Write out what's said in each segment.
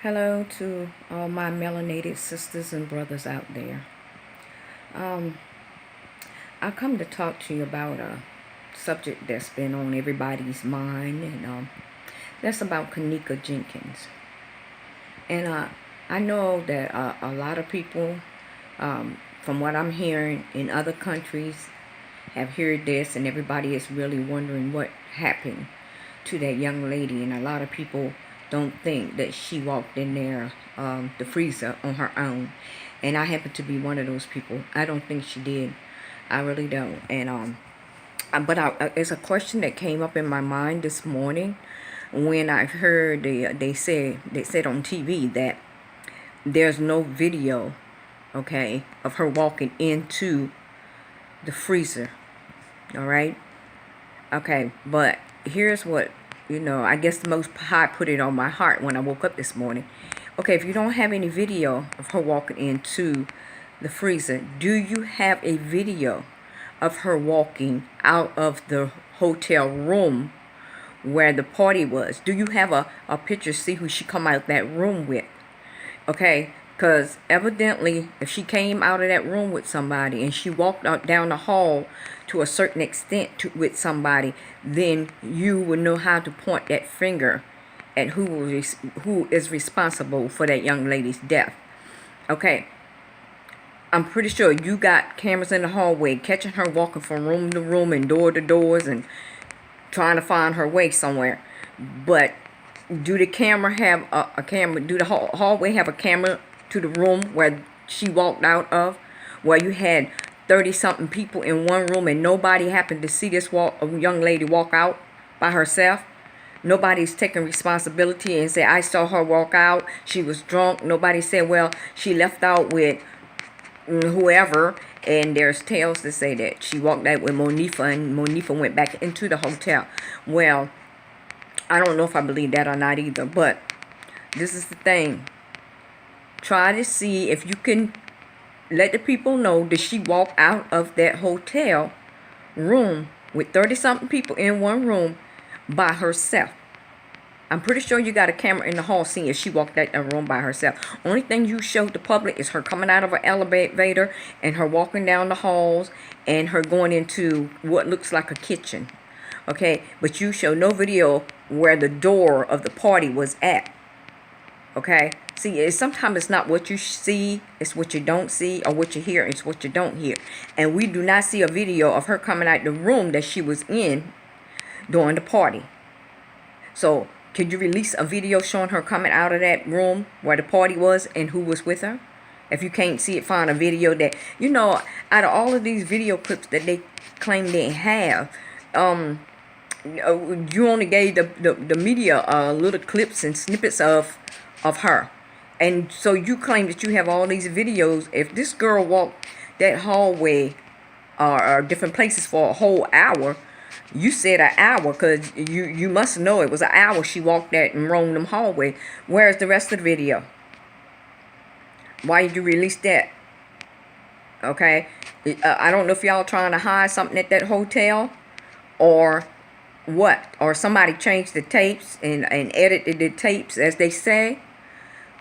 Hello to all my melanated sisters and brothers out there. I come to talk to you about a subject that's been on everybody's mind, and that's about Kenneka Jenkins. And I know that a lot of people, from what I'm hearing in other countries, have heard this, and everybody is really wondering what happened to that young lady. And a lot of people don't think that she walked in there, the freezer, on her own. And I happen to be one of those people. I don't think she did. I really don't. And it's a question that came up in my mind this morning when I heard they said on TV that there's no video, okay, of her walking into the freezer. All right. Okay, but here's what, I guess the Most High put it on my heart when I woke up this morning. Okay, if you don't have any video of her walking into the freezer, do you have a video of her walking out of the hotel room where the party was? Do you have a picture to see who she come out of that room with? Okay, because evidently if she came out of that room with somebody and she walked out down the hall to a certain extent with somebody, then you would know how to point that finger at who is responsible for that young lady's death. Okay, I'm pretty sure you got cameras in the hallway catching her walking from room to room and door to doors and trying to find her way somewhere. But do the camera have a camera? Do the hallway have a camera to the room where she walked out of, where you had 30-something people in one room and nobody happened to see this young lady walk out by herself? Nobody's taking responsibility and say, I saw her walk out, she was drunk. Nobody said, well, she left out with whoever. And there's tales that say that she walked out with Monifa and Monifa went back into the hotel. Well, I don't know if I believe that or not either, but this is the thing. Try to see if you can let the people know that she walked out of that hotel room with 30-something people in one room by herself. I'm pretty sure you got a camera in the hall seeing if she walked out the room by herself. Only thing you showed the public is her coming out of an elevator and her walking down the halls and her going into what looks like a kitchen. Okay, but you show no video where the door of the party was at. Okay, see, sometimes it's not what you see, it's what you don't see, or what you hear, it's what you don't hear. And we do not see a video of her coming out the room that she was in during the party. So, could you release a video showing her coming out of that room where the party was and who was with her? If you can't see it, find a video that, out of all of these video clips that they claim they have, you only gave the media little clips and snippets of her. And so you claim that you have all these videos. If this girl walked that hallway or different places for a whole hour, you said an hour because you must know it was an hour she walked that and roamed them hallway. Where's the rest of the video? Why did you release that? Okay, I don't know if y'all trying to hide something at that hotel or what, or somebody changed the tapes and edited the tapes, as they say.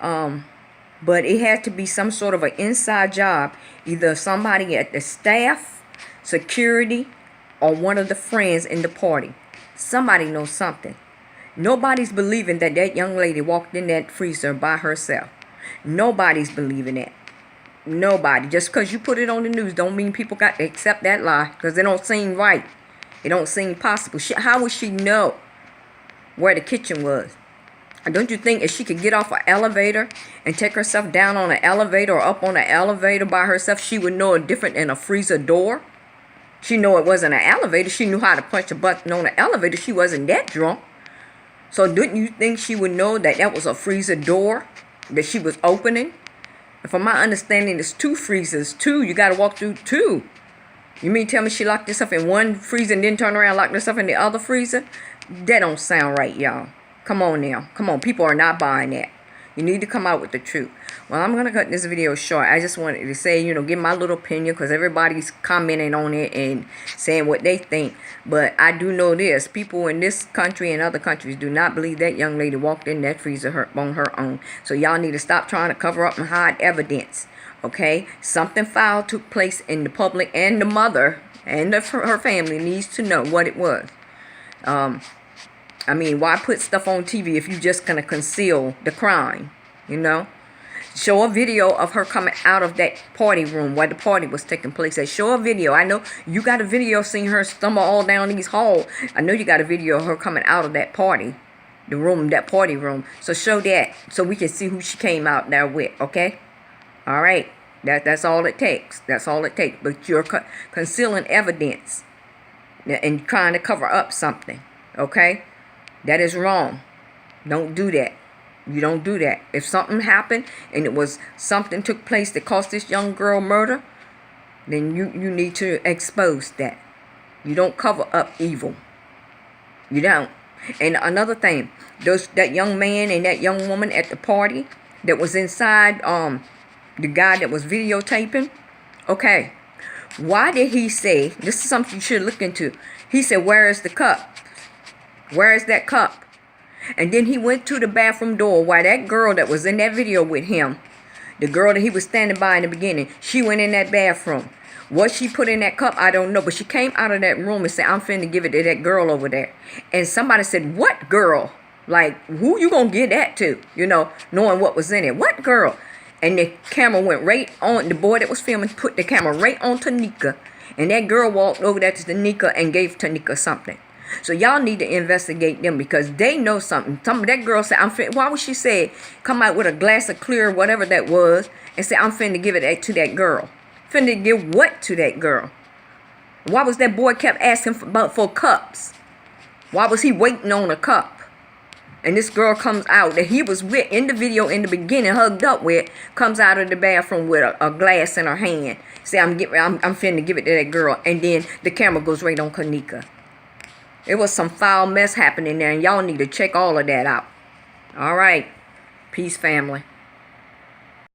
But it had to be some sort of an inside job, either somebody at the staff, security, or one of the friends in the party. Somebody knows something. Nobody's believing that that young lady walked in that freezer by herself. Nobody's believing that. Nobody. Just because you put it on the news don't mean people got to accept that lie, because it don't seem right. It don't seem possible. How would she know where the kitchen was? And don't you think if she could get off an elevator and take herself down on an elevator or up on an elevator by herself, she would know it different than a freezer door? She knew it wasn't an elevator. She knew how to punch a button on an elevator. She wasn't that drunk. So didn't you think she would know that that was a freezer door that she was opening? And from my understanding, there's two freezers. You got to walk through two. You mean tell me she locked herself in one freezer and then turn around and locked herself in the other freezer? That don't sound right, y'all. Come on now. Come on. People are not buying that. You need to come out with the truth. Well, I'm going to cut this video short. I just wanted to say, give my little opinion, because everybody's commenting on it and saying what they think. But I do know this. People in this country and other countries do not believe that young lady walked in that freezer on her own. So y'all need to stop trying to cover up and hide evidence. Okay? Something foul took place in the public, and the mother and her family needs to know what it was. I mean, why put stuff on TV if you're just going to conceal the crime, Show a video of her coming out of that party room where the party was taking place. Show a video. I know you got a video seeing her stumble all down these halls. I know you got a video of her coming out of that party, that party room. So show that so we can see who she came out there with, okay? All right. That's all it takes. That's all it takes. But you're concealing evidence and trying to cover up something, okay? That is wrong. Don't do that. You don't do that. If something happened and it was something took place that caused this young girl murder, then you need to expose that. You don't cover up evil. You don't. And another thing, that young man and that young woman at the party that was inside, the guy that was videotaping, okay, why did he say, this is something you should look into, he said, where is the cup? Where is that cup? And then he went to the bathroom door while that girl that was in that video with him, the girl that he was standing by in the beginning, she went in that bathroom. What she put in that cup, I don't know. But she came out of that room and said, I'm finna give it to that girl over there. And somebody said, what girl? Like, who you gonna give that to? Knowing what was in it. What girl? And the camera went right on, the boy that was filming put the camera right on Kenneka. And that girl walked over there to Kenneka and gave Kenneka something. So y'all need to investigate them, because they know something. That girl said, why would she say, come out with a glass of clear, whatever that was, and say, I'm finna give it to that girl? Finna give what to that girl? Why was that boy kept asking for cups? Why was he waiting on a cup? And this girl comes out that he was with in the video in the beginning, hugged up with, comes out of the bathroom with a glass in her hand. Say, I'm finna give it to that girl. And then the camera goes right on Kenneka. It was some foul mess happening there, and y'all need to check all of that out. All right. Peace, family.